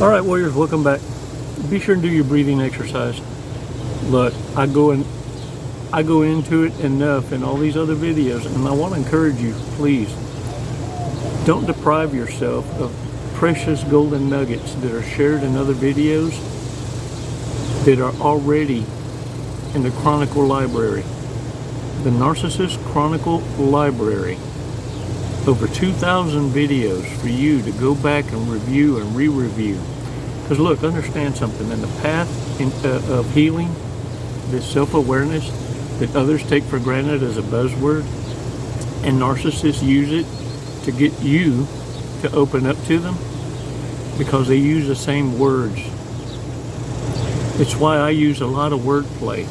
All right, warriors, welcome back. Be sure and do your breathing exercise. Look, I go into it enough in all these other videos, and I want to encourage you, please, don't deprive yourself of precious golden nuggets that are shared in other videos that are already in the Chronicle Library. The Narcissist Chronicle Library. Over 2,000 videos for you to go back and review and re-review. Because look, understand something. In the path of healing, this self-awareness that others take for granted as a buzzword, and narcissists use it to get you to open up to them because they use the same words. It's why I use a lot of wordplay.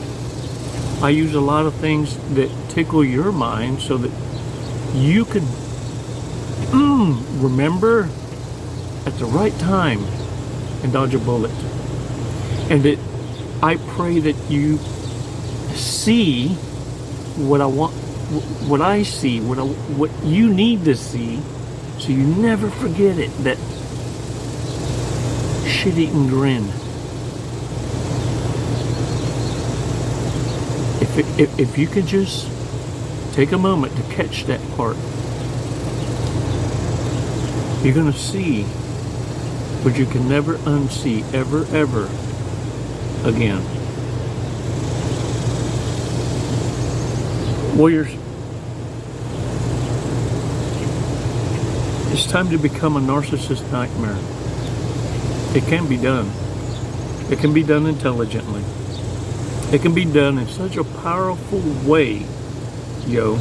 I use a lot of things that tickle your mind so that you can remember at the right time and dodge a bullet. And that I pray that you see what I want, what I see, what you need to see, so you never forget it. That shit-eating grin. If you could just take a moment to catch that part, you're going to see what you can never unsee ever again. Warriors, it's time to become a narcissist nightmare. It can be done. It can be done intelligently. It can be done in such a powerful way, yo.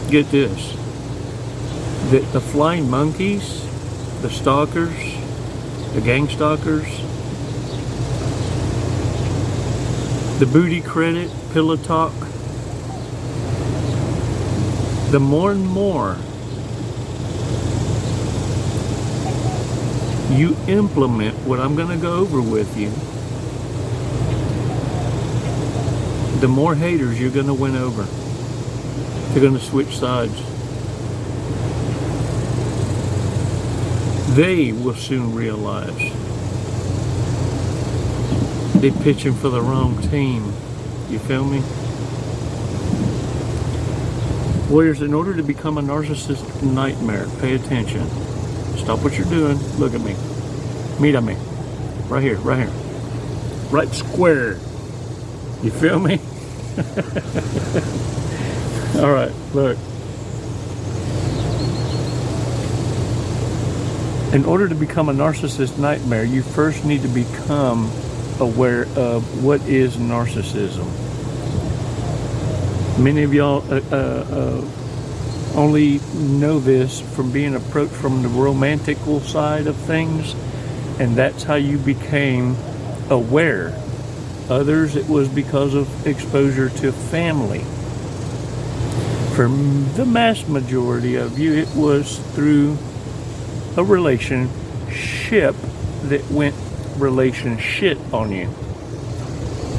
Get this. That the flying monkeys, the stalkers, the gang stalkers, the booty credit, pillow talk, the more and more you implement what I'm going to go over with you, the more haters you're going to win over. They're going to switch sides. They will soon realize they're pitching for the wrong team. You feel me? Warriors, in order to become a narcissist nightmare, pay attention. Stop what you're doing. Look at me. Mírame. Right here, right here. Right square. You feel me? All right, look. In order to become a narcissist nightmare, you first need to become aware of what is narcissism. Many of y'all only know this from being approached from the romantical side of things, and that's how you became aware. Others, it was because of exposure to family. For the mass majority of you, it was through a relationship that went relationship on you.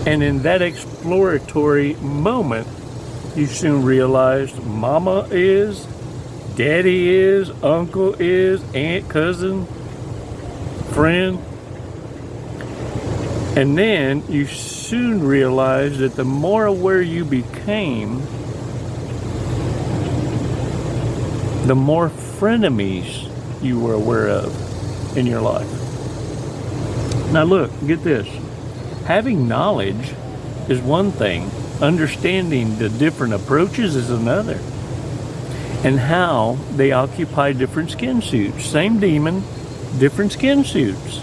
And in that exploratory moment, you soon realized mama is, daddy is, uncle is, aunt, cousin, friend. And then you soon realized that the more aware you became, the more frenemies you were aware of in your life. Now look, get this. Having knowledge is one thing. Understanding the different approaches is another. And how they occupy different skin suits. Same demon, different skin suits.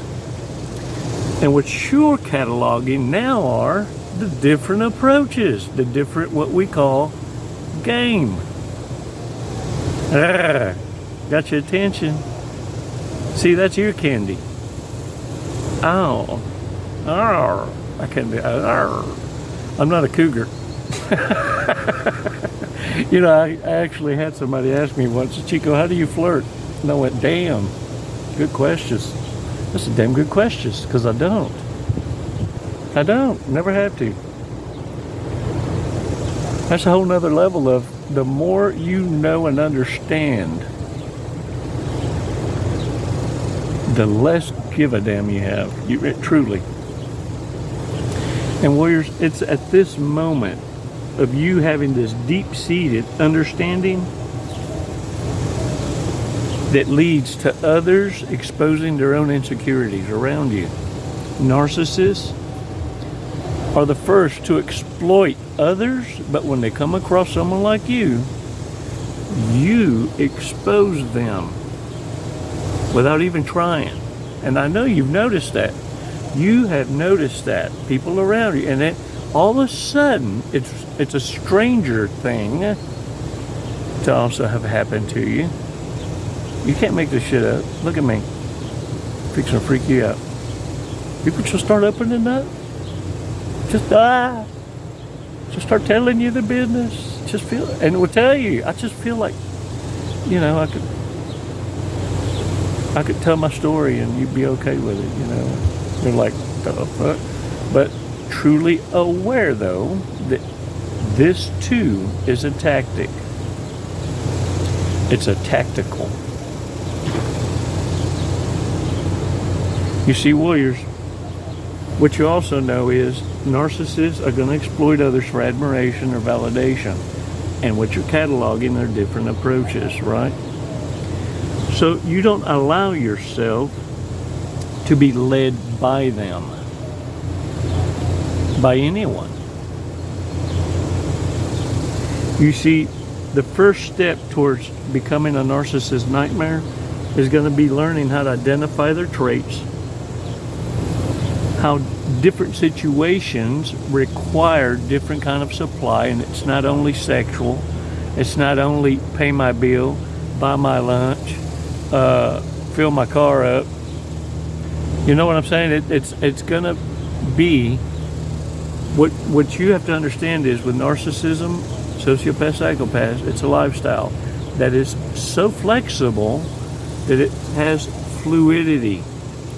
And what you're cataloging now are the different approaches, the different what we call game. Got your attention? See, that's your candy. Oh. I can't do I'm not a cougar. You know, I actually had somebody ask me once, Chico, how do you flirt? And I went, damn, good questions. That's a damn good question, because I don't. Never have to. That's a whole nother level of the more you know and understand, the less give a damn you have. Truly. And warriors, it's at this moment of you having this deep-seated understanding that leads to others exposing their own insecurities around you. Narcissists are the first to exploit others, but when they come across someone like you expose them without even trying. And I know you've noticed that. You have noticed that. People around you. And then all of a sudden, it's a stranger thing to also have happened to you. You can't make this shit up. Look at me. Fixing to freak you out. People just start opening up. Just start telling you the business. Just feel, and it will tell you. I just feel like, you know, I could tell my story and you'd be okay with it, you know. You're like, the fuck? But truly aware, though, that this too is a tactic. It's a tactical. You see, warriors, what you also know is narcissists are going to exploit others for admiration or validation. And what you're cataloging are different approaches, right? So you don't allow yourself to be led by them, by anyone. You see, the first step towards becoming a narcissist nightmare is going to be learning how to identify their traits, how different situations require different kind of supply, and it's not only sexual, it's not only pay my bill, buy my lunch, fill my car up. You know what I'm saying? It's gonna be what you have to understand is with narcissism, sociopath, psychopaths, it's a lifestyle that is so flexible that it has fluidity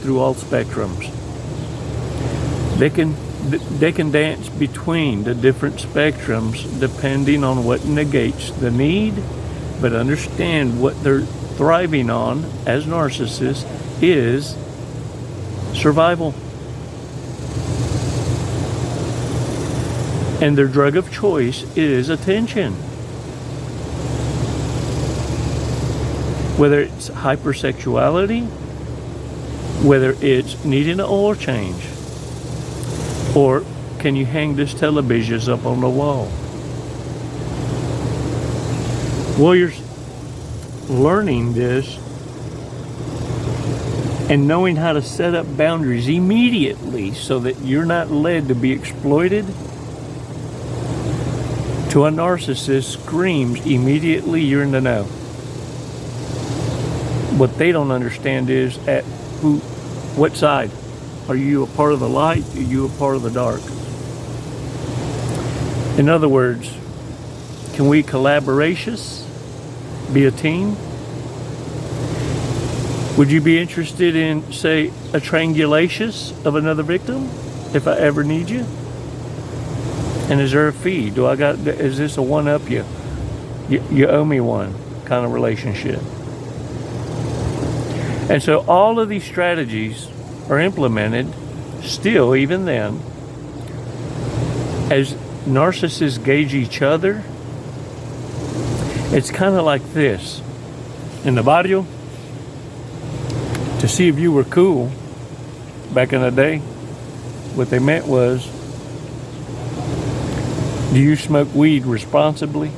through all spectrums. They can dance between the different spectrums depending on what negates the need, but understand what they're thriving on as narcissists is survival. And their drug of choice is attention. Whether it's hypersexuality, whether it's needing an oil change, or can you hang this television up on the wall? Warriors, learning this and knowing how to set up boundaries immediately so that you're not led to be exploited to a narcissist screams immediately you're in the know. What they don't understand is at what side? Are you a part of the light? Are you a part of the dark? In other words, can we collaboratious? Be a team? Would you be interested in, say, a triangulacious of another victim if I ever need you? And is there a fee? Is this a one-up you? You owe me one kind of relationship? And so all of these strategies are implemented still, even then, as narcissists gauge each other. It's kind of like this. In the barrio, to see if you were cool back in the day, what they meant was, do you smoke weed responsibly?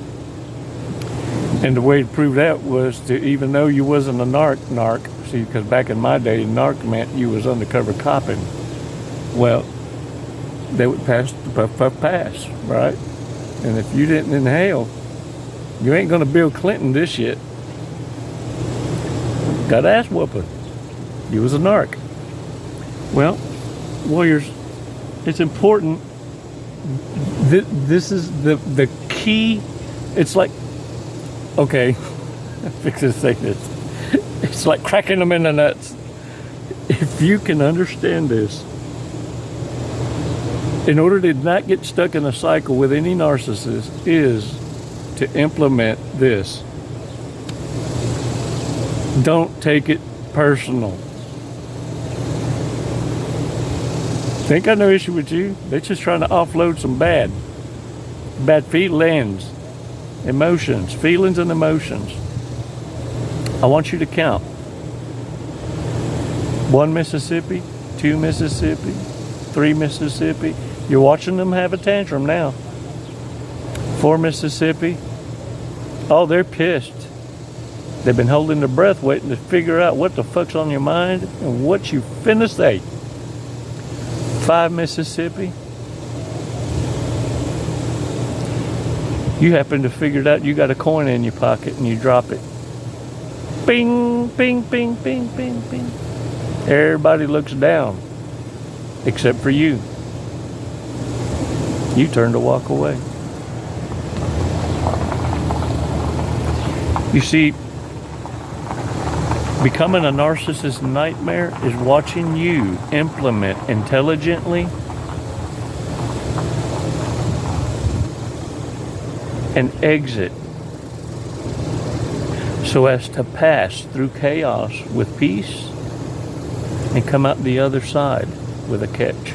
And the way to prove that was to, even though you wasn't a narc, see, because back in my day, narc meant you was undercover copping. Well, they would pass the puff pass, right? And if you didn't inhale, you ain't gonna Bill Clinton this shit. Got ass whooping. You was a narc. Well, warriors, it's important. This is the key. It's like, okay, fix to say this. It's like cracking them in the nuts. If you can understand this, in order to not get stuck in a cycle with any narcissist, is to implement this. Don't take it personal. They ain't got no issue with you. They're just trying to offload some bad feelings, emotions, feelings and emotions. I want you to count. 1 Mississippi, 2 Mississippi, 3 Mississippi. You're watching them have a tantrum now. 4 Mississippi. Oh, they're pissed. They've been holding their breath waiting to figure out what the fuck's on your mind and what you finna say. 5 Mississippi. You happen to figure it out, you got a coin in your pocket and you drop it. Bing, bing, bing, bing, bing, bing. Everybody looks down, except for you. You turn to walk away. You see, becoming a narcissist nightmare is watching you implement intelligently and exit so as to pass through chaos with peace and come out the other side with a catch.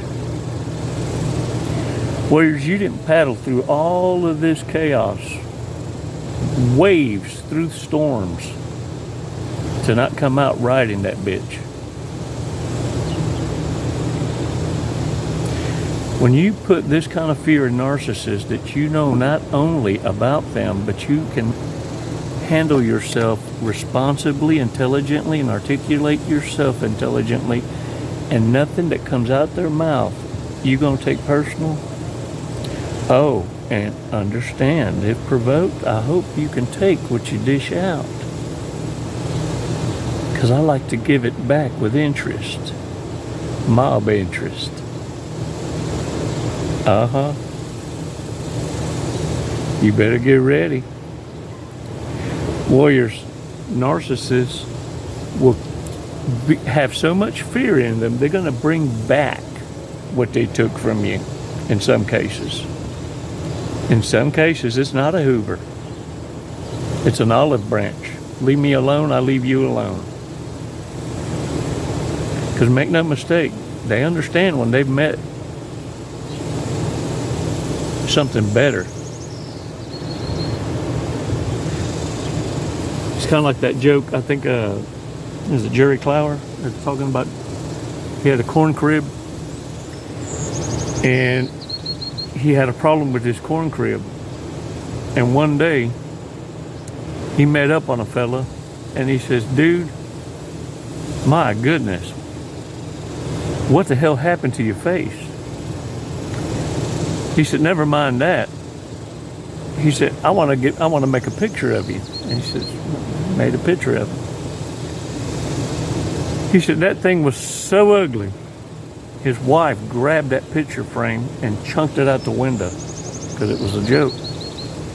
Whereas you didn't paddle through all of this chaos, waves through storms, to not come out riding that bitch. When you put this kind of fear in narcissists that you know not only about them, but you can handle yourself responsibly, intelligently, and articulate yourself intelligently, and nothing that comes out their mouth you gonna take personal. Oh, and understand, if provoked, I hope you can take what you dish out. Because I like to give it back with interest. Mob interest. You better get ready. Warriors, narcissists will have so much fear in them, they're going to bring back what they took from you in some cases. In some cases, it's not a Hoover. It's an olive branch. Leave me alone, I leave you alone. Because make no mistake, they understand when they've met something better. It's kind of like that joke, I think, is it Jerry Clower? They're talking about, he had a corn crib and he had a problem with his corn crib. And one day he met up on a fella and he says, dude, my goodness, what the hell happened to your face? He said, never mind that. He said, I want to make a picture of you. And he says, made a picture of him. He said, that thing was so ugly. His wife grabbed that picture frame and chunked it out the window because it was a joke.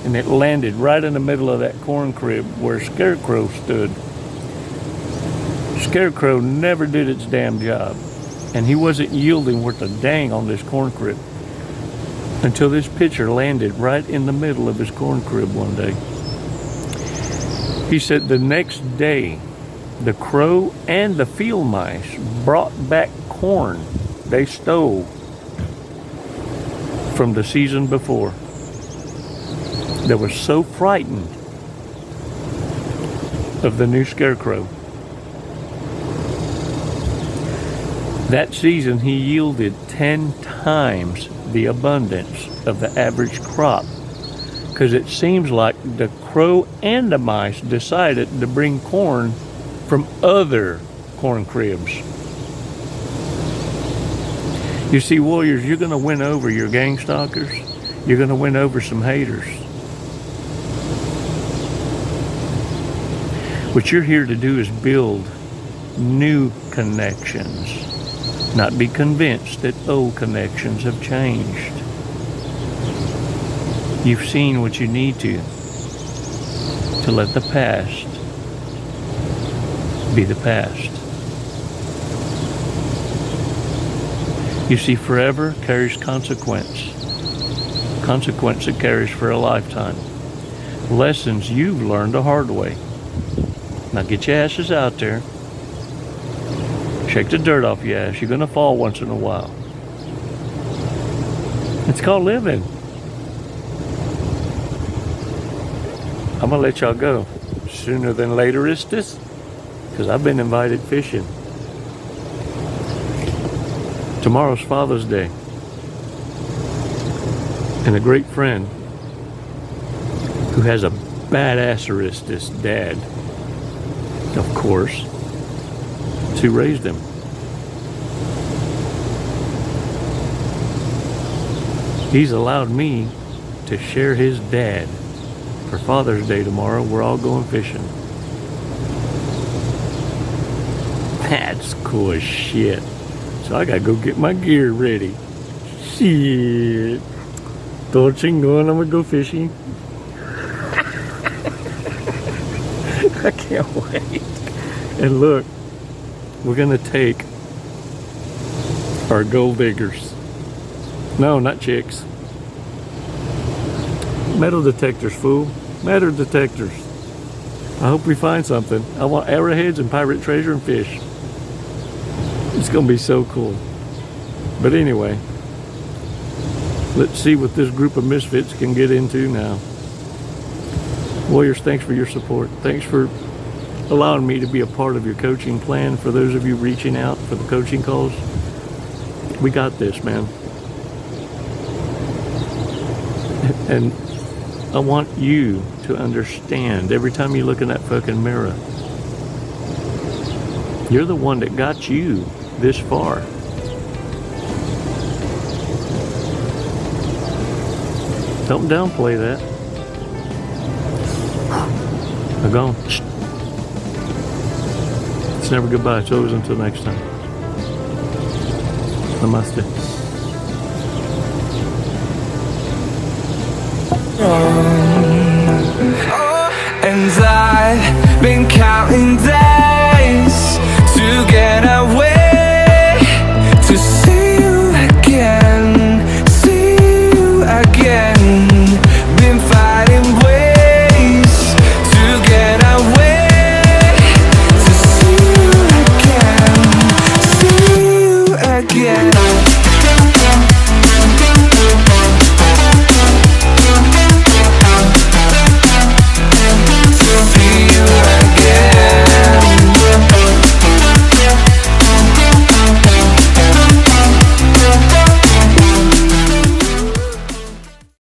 And it landed right in the middle of that corn crib where Scarecrow stood. Scarecrow never did its damn job. And he wasn't yielding worth a dang on this corn crib until this picture landed right in the middle of his corn crib one day. He said the next day, the crow and the field mice brought back corn they stole from the season before. They were so frightened of the new Scarecrow. That season he yielded 10 times the abundance of the average crop, because it seems like the crow and the mice decided to bring corn from other corn cribs. You see, warriors, you're going to win over your gang stalkers. You're going to win over some haters. What you're here to do is build new connections, not be convinced that old connections have changed. You've seen what you need to let the past be the past. You see, forever carries consequence. Consequence it carries for a lifetime. Lessons you've learned the hard way. Now get your asses out there. Shake the dirt off your ass. You're going to fall once in a while. It's called living. I'm gonna let y'all go sooner than later, is this? Because I've been invited fishing. Tomorrow's Father's Day. And a great friend who has a badass dad, of course, who raised him. He's allowed me to share his dad for Father's Day tomorrow. We're all going fishing. That's cool as shit. So I gotta go get my gear ready. Shit. Todo chingón, I'm gonna go fishing. I can't wait. And look, we're gonna take our gold diggers. No, not chicks. Metal detectors, fool. Metal detectors. I hope we find something. I want arrowheads and pirate treasure and fish. It's gonna be so cool. But anyway, let's see what this group of misfits can get into now. Warriors, thanks for your support. Thanks for allowing me to be a part of your coaching plan. For those of you reaching out for the coaching calls, we got this, man. And I want you to understand, every time you look in that fucking mirror, you're the one that got you this far. Don't downplay that. I'm gone. It's never goodbye. It's always until next time. Namaste. And